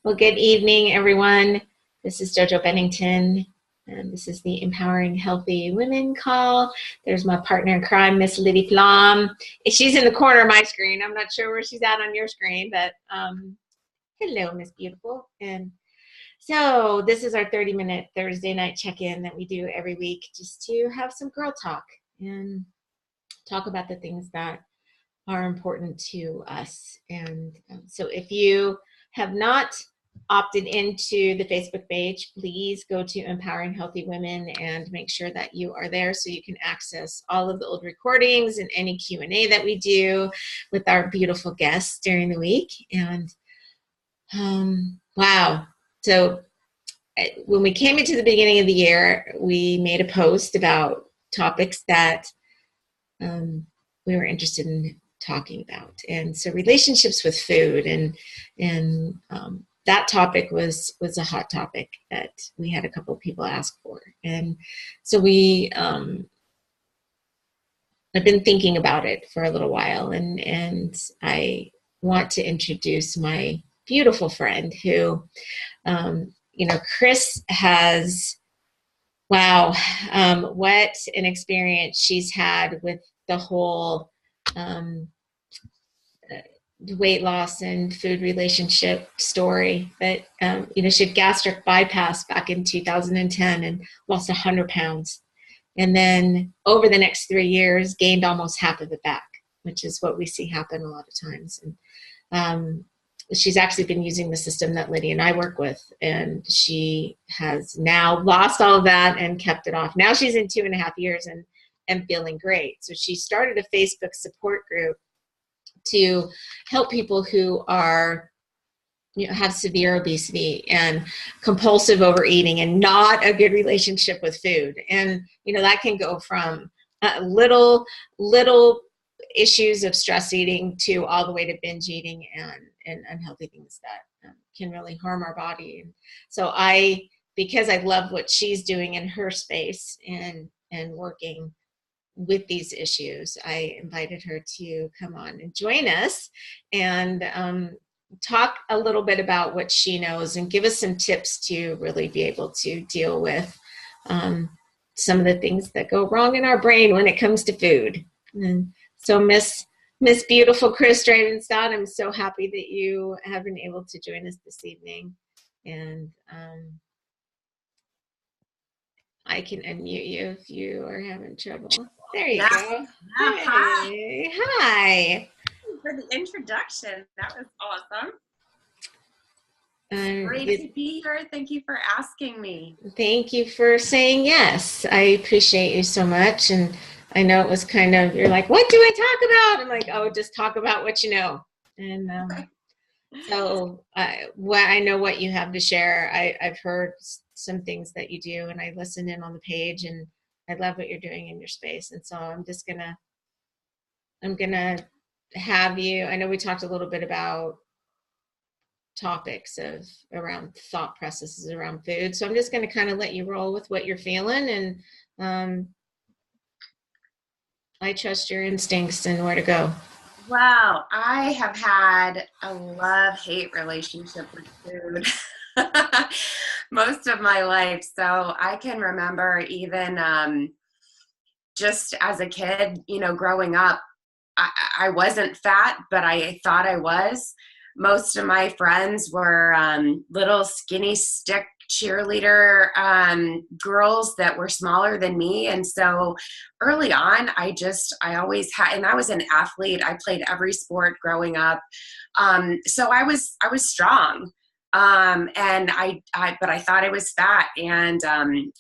Well, good evening, everyone. This is Jojo Bennington, and this is the Empowering Healthy Women call. There's my partner in crime, Miss Liddy Flom. She's in the corner of my screen. I'm not sure where she's at on your screen, but hello, Miss Beautiful. And so this is our 30-minute Thursday night check-in that we do every week just to have some girl talk and talk about the things that are important to us. And so if you have not opted into the Facebook page, please go to Empowering Healthy Women and make sure that you are there so you can access all of the old recordings and any Q&A that we do with our beautiful guests during the week. And wow. So when we came into the beginning of the year, we made a post about topics that we were interested in talking about. And so relationships with food and that topic was a hot topic that we had a couple of people ask for. And so I've been thinking about it for a little while, and I want to introduce my beautiful friend who, Chris has, wow, what an experience she's had with the whole weight loss and food relationship story. But she had gastric bypass back in 2010 and lost 100 pounds, and then over the next 3 years gained almost half of it back, which is what we see happen a lot of times. And she's actually been using the system that Liddy and I work with, and she has now lost all of that and kept it off. Now she's in 2.5 years and feeling great. So she started a Facebook support group to help people who are, have severe obesity and compulsive overeating and not a good relationship with food. And, that can go from little issues of stress eating to all the way to binge eating and unhealthy things that can really harm our body. And so because I love what she's doing in her space and working with these issues, I invited her to come on and join us and talk a little bit about what she knows and give us some tips to really be able to deal with some of the things that go wrong in our brain when it comes to food. And so Miss Beautiful Chris Drabenstott, I'm so happy that you have been able to join us this evening. And I can unmute you if you are having trouble. There you go. Hey. Hi. For the introduction. That was awesome. Great to be here. Thank you for asking me. Thank you for saying yes. I appreciate you so much. And I know it was kind of, you're like, what do I talk about? I'm like, oh, just talk about what you know. And so I know what you have to share. I've heard some things that you do, and I listen in on the page, and I love what you're doing in your space. And so I'm gonna have you, I know we talked a little bit about topics around thought processes around food. So I'm just going to kind of let you roll with what you're feeling, and I trust your instincts and where to go. Wow, I have had a love-hate relationship with food most of my life. So I can remember even just as a kid, growing up, I wasn't fat, but I thought I was. Most of my friends were little skinny stick cheerleader girls that were smaller than me. And so early on, I always had, and I was an athlete. I played every sport growing up. So I was strong. But I thought I was fat. And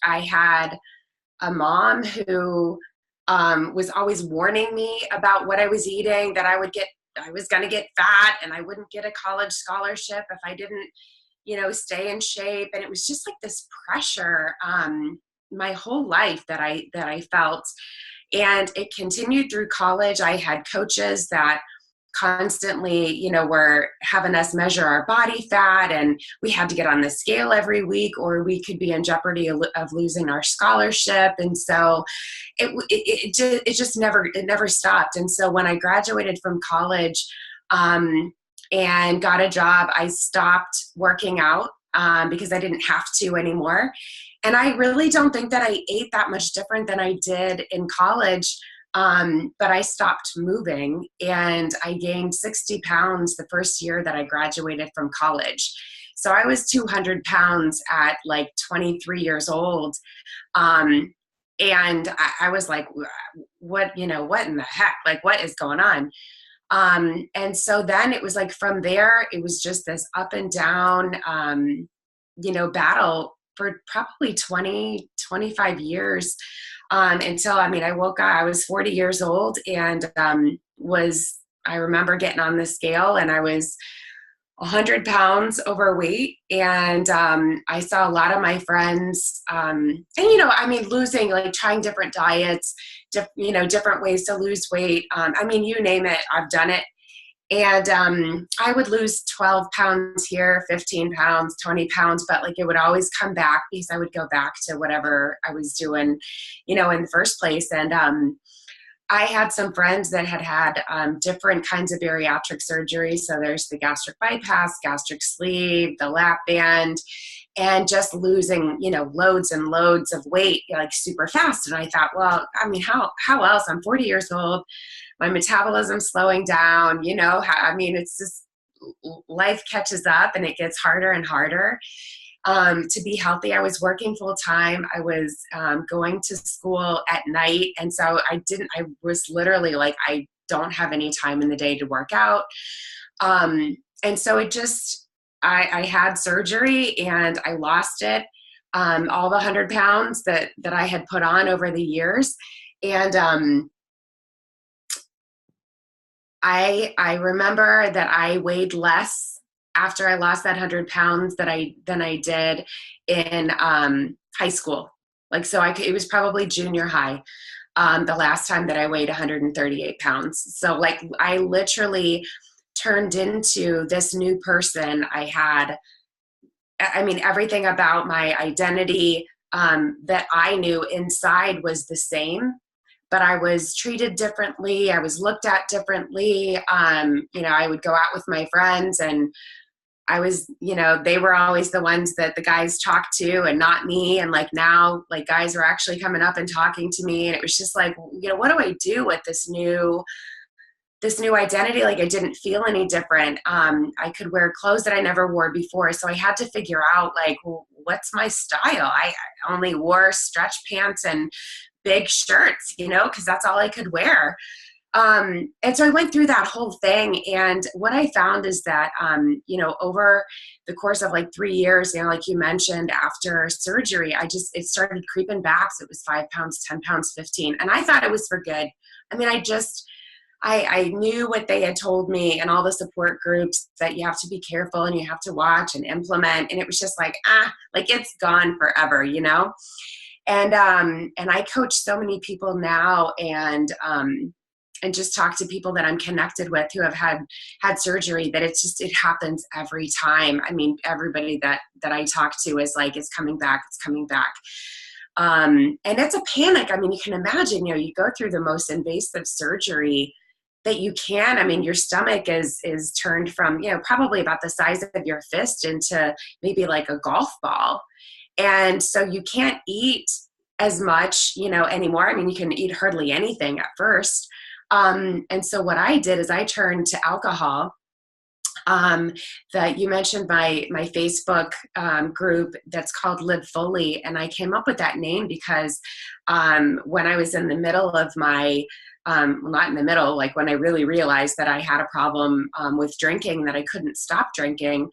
I had a mom who was always warning me about what I was eating, that I was going to get fat and I wouldn't get a college scholarship if I didn't, stay in shape. And it was just like this pressure my whole life that I felt. And it continued through college. I had coaches that constantly, were having us measure our body fat, and we had to get on the scale every week or we could be in jeopardy of losing our scholarship. And so it just never stopped. And so when I graduated from college, and got a job. I stopped working out because I didn't have to anymore. And I really don't think that I ate that much different than I did in college. But I stopped moving, and I gained 60 pounds the first year that I graduated from college. So I was 200 pounds at like 23 years old. Um, and I was like, what, what in the heck? Like, what is going on? And so then it was like from there, it was just this up and down, battle for probably 20, 25 years. Until, I woke up, I was 40 years old, and I remember getting on the scale, and I was 100 pounds overweight. And I saw a lot of my friends, losing, like trying different diets, different ways to lose weight. You name it, I've done it. And I would lose 12 pounds here, 15 pounds, 20 pounds, but like it would always come back because I would go back to whatever I was doing, in the first place. And I had some friends that had different kinds of bariatric surgery. So there's the gastric bypass, gastric sleeve, the lap band, and just losing, loads and loads of weight, like super fast. And I thought, well, how else? I'm 40 years old. My metabolism's slowing down, it's just life catches up and it gets harder and harder to be healthy. I was working full time. I was going to school at night. And so I was literally like, I don't have any time in the day to work out. And so I had surgery and I lost it, all the 100 pounds that I had put on over the years. And I remember that I weighed less after I lost that 100 pounds than I did in high school. Like, so it was probably junior high, the last time that I weighed 138 pounds. So like I literally turned into this new person. Everything about my identity that I knew inside was the same, but I was treated differently. I was looked at differently. I would go out with my friends, and I was, they were always the ones that the guys talked to and not me. And like now, like guys are actually coming up and talking to me. And it was just like, what do I do with this new identity? Like I didn't feel any different. I could wear clothes that I never wore before. So I had to figure out like, well, what's my style? I only wore stretch pants and big shirts, because that's all I could wear. And so I went through that whole thing. And what I found is that, over the course of like 3 years, like you mentioned, after surgery, it started creeping back. So it was 5 pounds, 10 pounds, 15. And I thought it was for good. I knew what they had told me and all the support groups that you have to be careful and you have to watch and implement. And it was just like, it's gone forever, And I coach so many people now, and just talk to people that I'm connected with who have had surgery, that it happens every time. Everybody that I talk to is like, it's coming back. And it's a panic. You can imagine, you go through the most invasive surgery that you can. Your stomach is turned from, probably about the size of your fist into maybe like a golf ball. And so you can't eat as much, anymore. You can eat hardly anything at first. And so what I did is I turned to alcohol. That you mentioned my Facebook group that's called Live Fully. And I came up with that name because when I was in the middle of my, not in the middle, like when I really realized that I had a problem with drinking, that I couldn't stop drinking,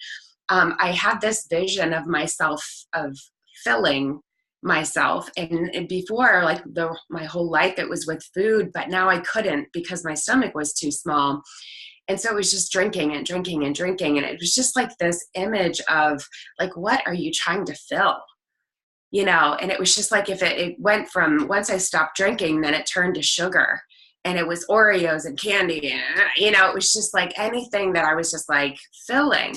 I had this vision of myself, of filling myself. And before, like my whole life, it was with food, but now I couldn't because my stomach was too small. And so it was just drinking and drinking and drinking. And it was just like this image of like, what are you trying to fill? And it was just like, if it went from, once I stopped drinking, then it turned to sugar, and it was Oreos and candy. And, it was just like anything that I was just like filling.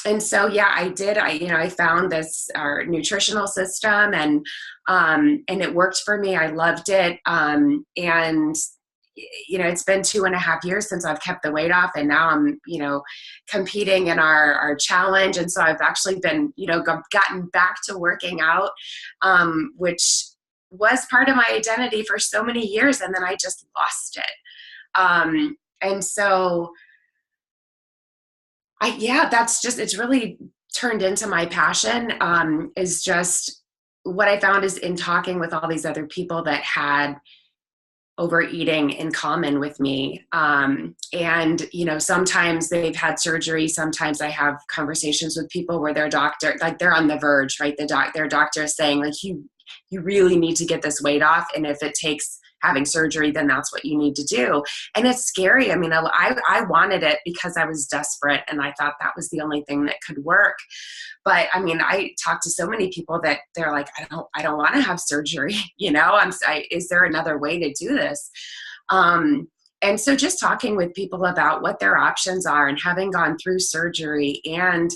And so, yeah, I did. I found this our nutritional system, and it worked for me. I loved it. And it's been 2.5 years since I've kept the weight off, and now I'm, competing in our challenge. And so I've actually been, gotten back to working out, which was part of my identity for so many years. And then I just lost it. And so it's really turned into my passion, is just what I found is in talking with all these other people that had overeating in common with me. And, sometimes they've had surgery. Sometimes I have conversations with people where their doctor, like they're on the verge, right? Their doctor is saying like, you really need to get this weight off. And if it takes having surgery, then that's what you need to do. And it's scary. I mean, I wanted it because I was desperate and I thought that was the only thing that could work. But I mean, I talked to so many people that they're like, I don't want to have surgery. Is there another way to do this? And so just talking with people about what their options are, and having gone through surgery, and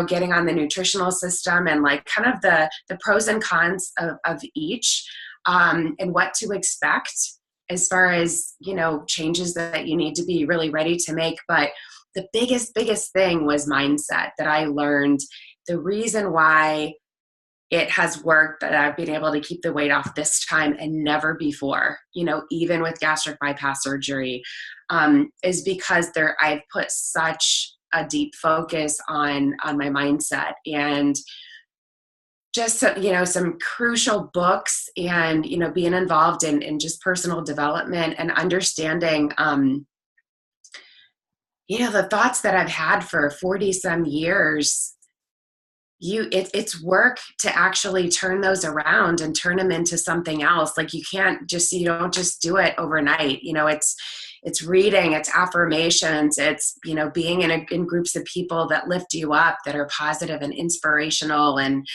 getting on the nutritional system, and like kind of the pros and cons of each, and what to expect as far as, changes that you need to be really ready to make. But the biggest thing was mindset that I learned. The reason why it has worked, that I've been able to keep the weight off this time and never before, even with gastric bypass surgery, is because I've put such a deep focus on my mindset, and just, some crucial books, and, being involved in just personal development and understanding, the thoughts that I've had for 40 some years. It's work to actually turn those around and turn them into something else. Like you don't just do it overnight. It's reading, it's affirmations, it's, being in groups of people that lift you up, that are positive and inspirational. And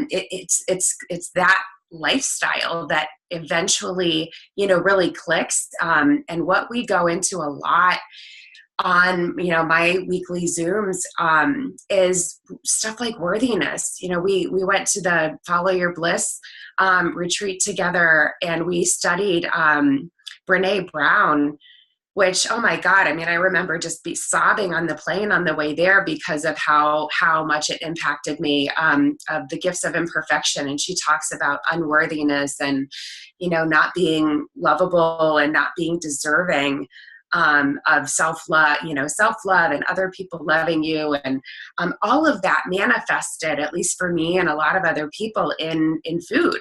it's that lifestyle that eventually, really clicks. And what we go into a lot on, my weekly Zooms, is stuff like worthiness. We went to the Follow Your Bliss retreat together, and we studied Brene Brown, which, oh my God, I mean, I remember just sobbing on the plane on the way there because of how much it impacted me, of the gifts of imperfection. And she talks about unworthiness and, not being lovable and not being deserving of self-love and other people loving you. And all of that manifested, at least for me and a lot of other people, in food.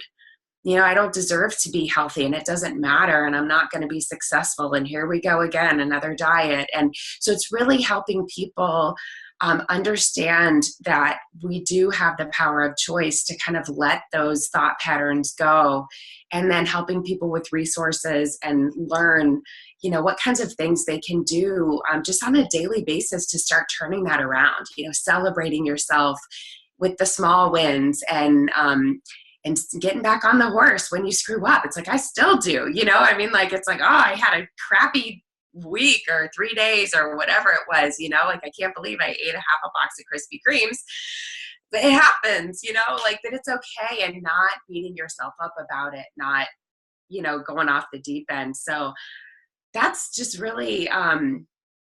I don't deserve to be healthy, and it doesn't matter, and I'm not going to be successful. And here we go again, another diet. And so it's really helping people understand that we do have the power of choice to kind of let those thought patterns go, and then helping people with resources and learn, what kinds of things they can do just on a daily basis to start turning that around, celebrating yourself with the small wins, and getting back on the horse when you screw up. It's like, I still do, like, it's like, oh, I had a crappy week or 3 days or whatever it was, like, I can't believe I ate a half a box of Krispy Kremes. But it happens, like, that it's okay, and not beating yourself up about it, not, going off the deep end. So that's just really,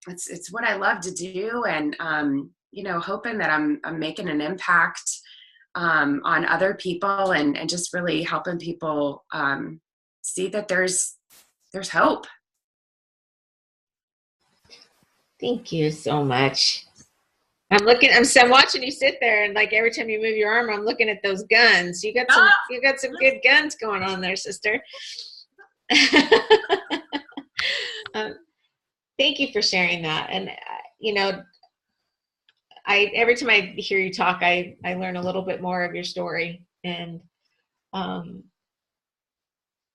it's what I love to do. And, hoping that I'm making an impact on other people, and just really helping people see that there's hope. Thank you so much. I'm watching you sit there, and like every time you move your arm, I'm looking at those guns. You got some good guns going on there, sister. Thank you for sharing that. And every time I hear you talk, I learn a little bit more of your story, and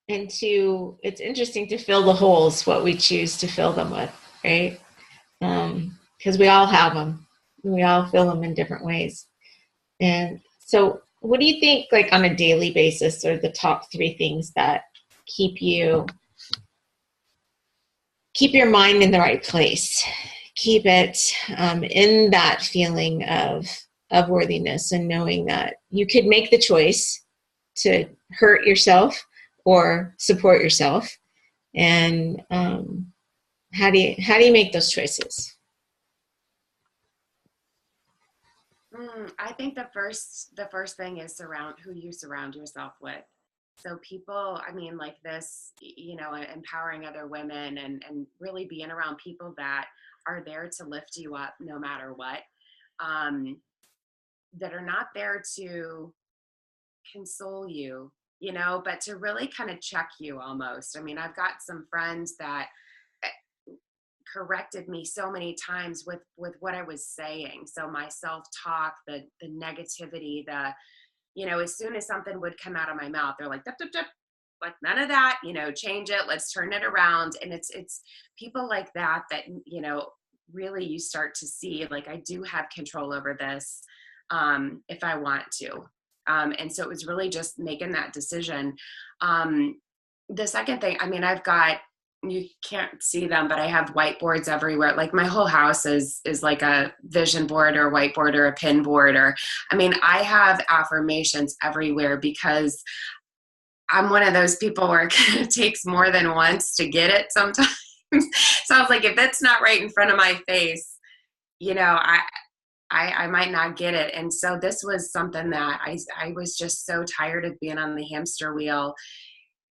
it's interesting to fill the holes, what we choose to fill them with, right? Because we all have them. We all fill them in different ways. And so what do you think, like on a daily basis, are the top 3 things that keep your mind in the right place? Keep it in that feeling of worthiness, and knowing that you could make the choice to hurt yourself or support yourself. And how do you make those choices? I think the first thing is who you surround yourself with. So people, I mean, like this, empowering other women and really being around people that are there to lift you up no matter what, um, that are not there to console you, but to really kind of check you almost. I mean, I've got some friends that corrected me so many times with what I was saying. So my self-talk, the negativity, as soon as something would come out of my mouth, they're like, dup, dup, dup, like none of that, change it, let's turn it around. And it's people like that, really you start to see, like, I do have control over this, if I want to. And so it was really just making that decision. The second thing, I mean, you can't see them, but I have whiteboards everywhere. Like my whole house is like a vision board or whiteboard or a pin board, I have affirmations everywhere because I'm one of those people where it takes more than once to get it sometimes. So I was like, if it's not right in front of my face, I might not get it. And so this was something that I was just so tired of being on the hamster wheel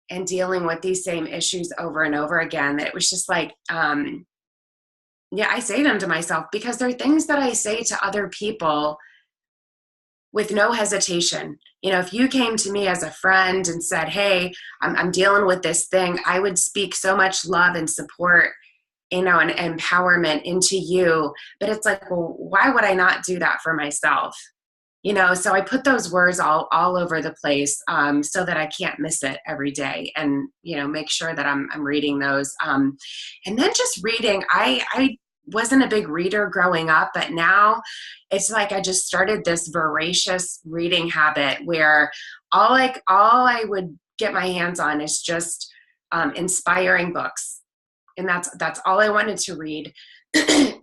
and dealing with these same issues over and over again, that it was just like, I say them to myself because they're things that I say to other people with no hesitation. If you came to me as a friend and said, hey, I'm dealing with this thing, I would speak so much love and support, and empowerment into you. But it's like, well, why would I not do that for myself? So I put those words all over the place, so that I can't miss it every day, and, make sure that I'm reading those. And then just reading, I wasn't a big reader growing up, but now it's like I just started this voracious reading habit where all I would get my hands on is just inspiring books. And that's all I wanted to read.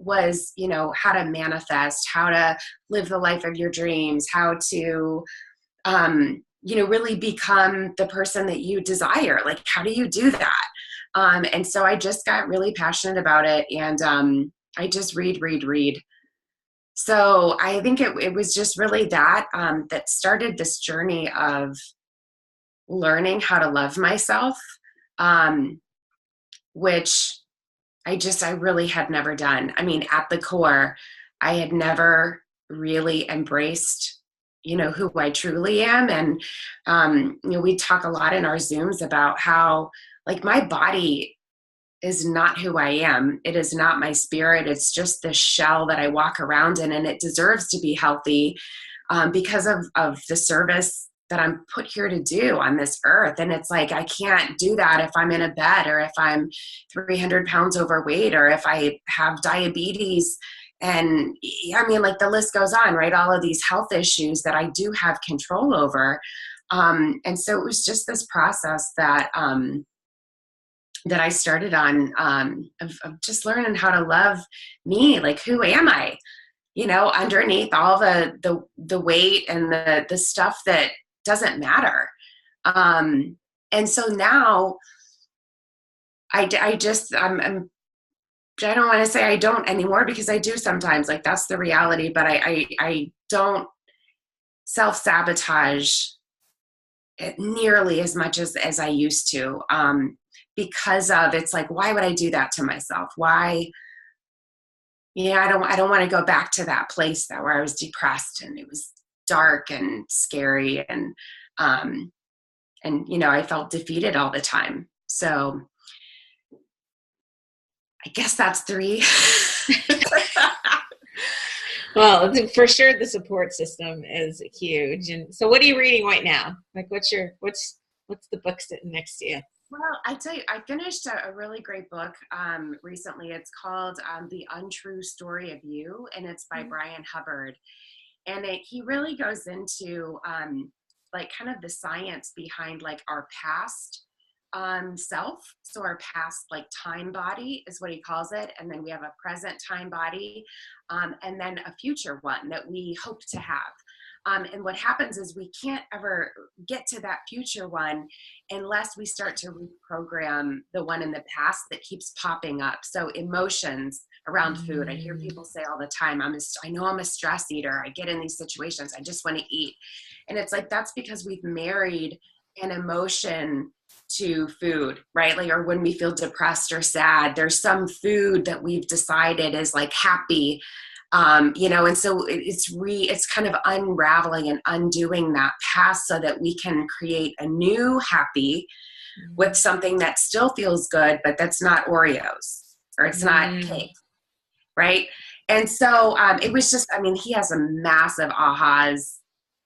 Was, how to manifest, how to live the life of your dreams, how to, really become the person that you desire. Like, how do you do that? And so I just got really passionate about it, and I just read. So I think it was just really that started this journey of learning how to love myself, which I really had never done. I mean, at the core, I had never really embraced, who I truly am. And, we talk a lot in our Zooms about how, like, my body is not who I am. It is not my spirit. It's just this shell that I walk around in, and it deserves to be healthy, because of the service that I'm put here to do on this earth. And it's like, I can't do that if I'm in a bed, or if I'm 300 pounds overweight, or if I have diabetes. And like the list goes on, right? All of these health issues that I do have control over. And so it was just this process that I started on, of just learning how to love me. Like, who am I? Underneath all the weight and the stuff that doesn't matter. And so now I don't want to say I don't anymore, because I do sometimes, like, that's the reality, but I don't self-sabotage it nearly as much as I used to, because of, it's like, why would I do that to myself? Why? I don't want to go back to that place where I was depressed and it was dark and scary, and I felt defeated all the time. So I guess that's 3. Well, for sure the support system is huge. And so what are you reading right now? Like, what's the book sitting next to you? Well, I tell you, I finished a really great book recently. It's called The Untrue Story of You, and it's by Brian Hubbard. And he really goes into like kind of the science behind, like, our past self. So our past, like, time body is what he calls it. And then we have a present time body, and then a future one that we hope to have. And what happens is we can't ever get to that future one unless we start to reprogram the one in the past that keeps popping up. So emotions around food. I hear people say all the time, I know I'm a stress eater. I get in these situations. I just want to eat. And it's like, that's because we've married an emotion to food, right? Like, or when we feel depressed or sad, there's some food that we've decided is like happy. And so it's kind of unraveling and undoing that past so that we can create a new happy with something that still feels good, but that's not Oreos or it's not cake, right? And so it was just, he has a massive ahas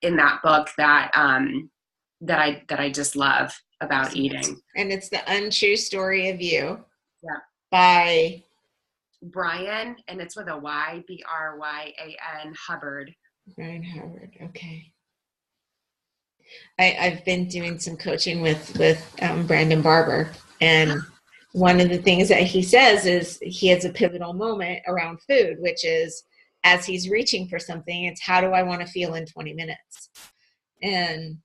in that book that I just love about eating. And it's The Untrue Story of You. Yeah. By Brian, and it's with a Y, Bryan Hubbard. Brian Hubbard. Okay. I've been doing some coaching with Brandon Barber, and one of the things that he says is he has a pivotal moment around food, which is as he's reaching for something, it's how do I want to feel in 20 minutes? And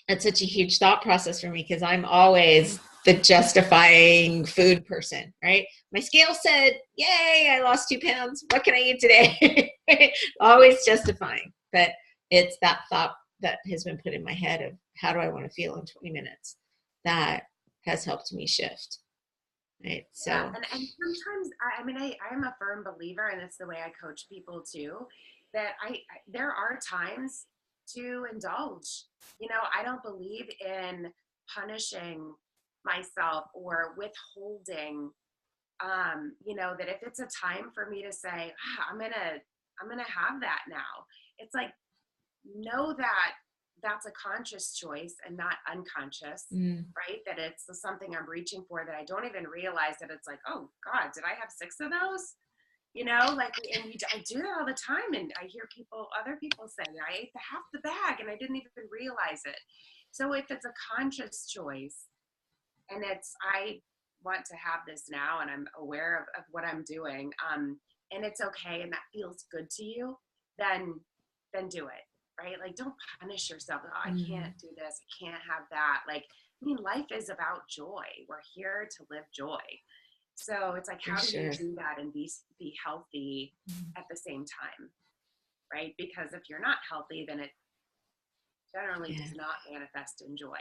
it's such a huge thought process for me because I'm always the justifying food person, right? My scale said, yay, I lost 2 pounds. What can I eat today? Always justifying. But it's that thought that has been put in my head of how do I want to feel in 20 minutes that has helped me shift. Right. So, yeah, and sometimes I'm a firm believer, and it's the way I coach people too, that there are times to indulge. I don't believe in punishing myself or withholding. That if it's a time for me to say, I'm gonna have that now, it's like, know that that's a conscious choice and not unconscious, right? That it's something I'm reaching for that I don't even realize that it's like, oh God, did I have 6 of those? I do that all the time. And I hear other people say, I ate half the bag and I didn't even realize it. So if it's a conscious choice and I want to have this now and I'm aware of what I'm doing, and it's okay and that feels good to you, then do it. Right? Like, don't punish yourself. Oh, I can't do this. I can't have that. Life is about joy. We're here to live joy. So it's like, how do you do that and be healthy at the same time? Right? Because if you're not healthy, then it generally does not manifest in joy,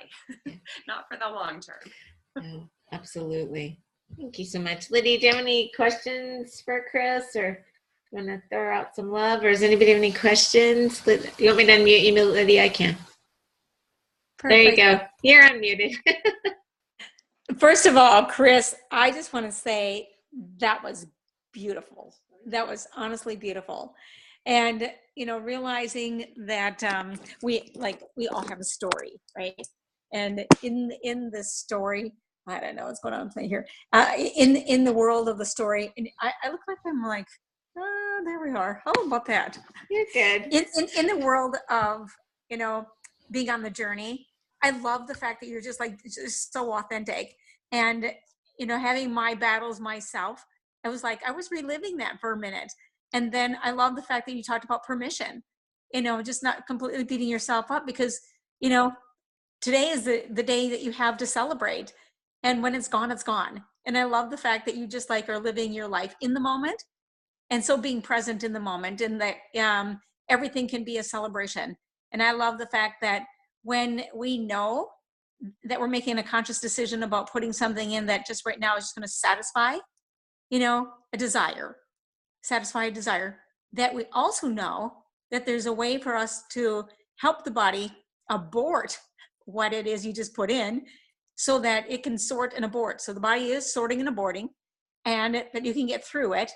not for the long term. No, absolutely. Thank you so much. Lydia, do you have any questions for Chris, or want to throw out some love, or does anybody have any questions? Do you want me to unmute you, Lydia? I can. Perfect. There you go. You're unmuted. First of all, Chris, I just want to say that was beautiful. That was honestly beautiful. And, realizing that we all have a story, right? And in this story, I don't know what's going on here. In the world of the story, and I look like I'm like, there we are. How about that? You're good. In the world of, being on the journey, I love the fact that you're just so authentic. And, having my battles myself, I was reliving that for a minute. And then I love the fact that you talked about permission, just not completely beating yourself up, because, today is the day that you have to celebrate. And when it's gone, it's gone. And I love the fact that you just are living your life in the moment. And so being present in the moment, and that everything can be a celebration. And I love the fact that when we know that we're making a conscious decision about putting something in that just right now is just going to satisfy, satisfy a desire, that we also know that there's a way for us to help the body abort what it is you just put in, so that it can sort and abort. So the body is sorting and aborting, and that you can get through it.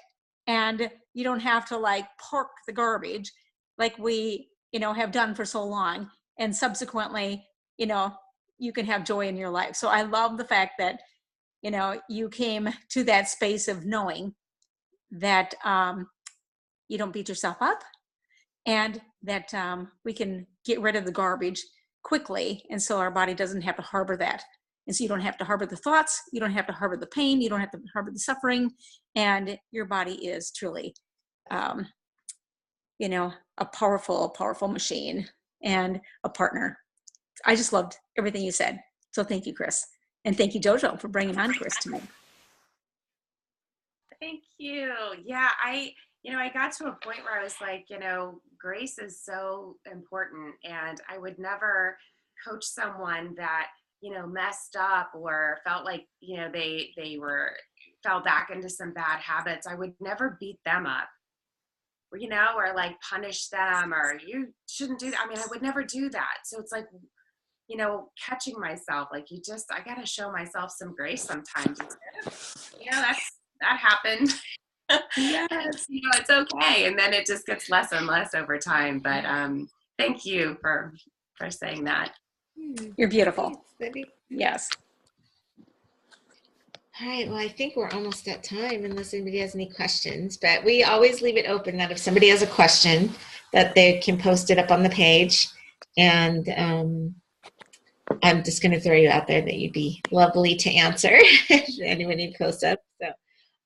And you don't have to park the garbage like we, have done for so long. And subsequently, you can have joy in your life. So I love the fact that, you came to that space of knowing that you don't beat yourself up, and that we can get rid of the garbage quickly. And so our body doesn't have to harbor that. And so you don't have to harbor the thoughts, you don't have to harbor the pain, you don't have to harbor the suffering, and your body is truly you know, a powerful, powerful machine and a partner. I just loved everything you said. So thank you, Chris. And thank you, Jojo, for bringing on Chris tonight. Thank you. Yeah, I got to a point where I was like, grace is so important, and I would never coach someone that, messed up or felt like, they fell back into some bad habits. I would never beat them up, or like punish them, or you shouldn't do that. I mean, I would never do that. So it's like, catching myself, like I got to show myself some grace sometimes. That happened. Yes. It's okay. And then it just gets less and less over time. But thank you for saying that. You're beautiful. Yes. All right, well, I think we're almost at time unless anybody has any questions, but we always leave it open that if somebody has a question that they can post it up on the page. And I'm just going to throw you out there that you'd be lovely to answer if anybody posts up. So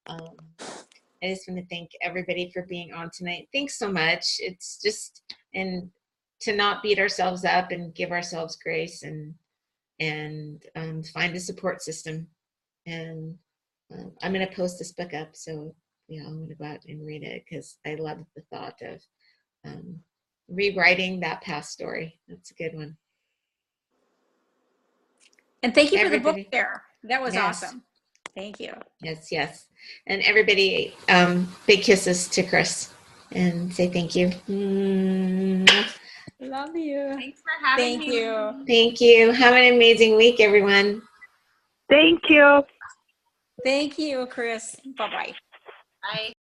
I just want to thank everybody for being on tonight. Thanks so much. It's just, and to not beat ourselves up and give ourselves grace and find a support system. And I'm going to post this book up, so I'm going to go out and read it because I love the thought of rewriting that past story. That's a good one. And thank you for the book there. That was awesome. Thank you. Yes. And everybody, big kisses to Chris and say thank you. Love you. Thanks for having me. Thank you. Have an amazing week, everyone. Thank you. Thank you, Chris. Bye-bye. Bye.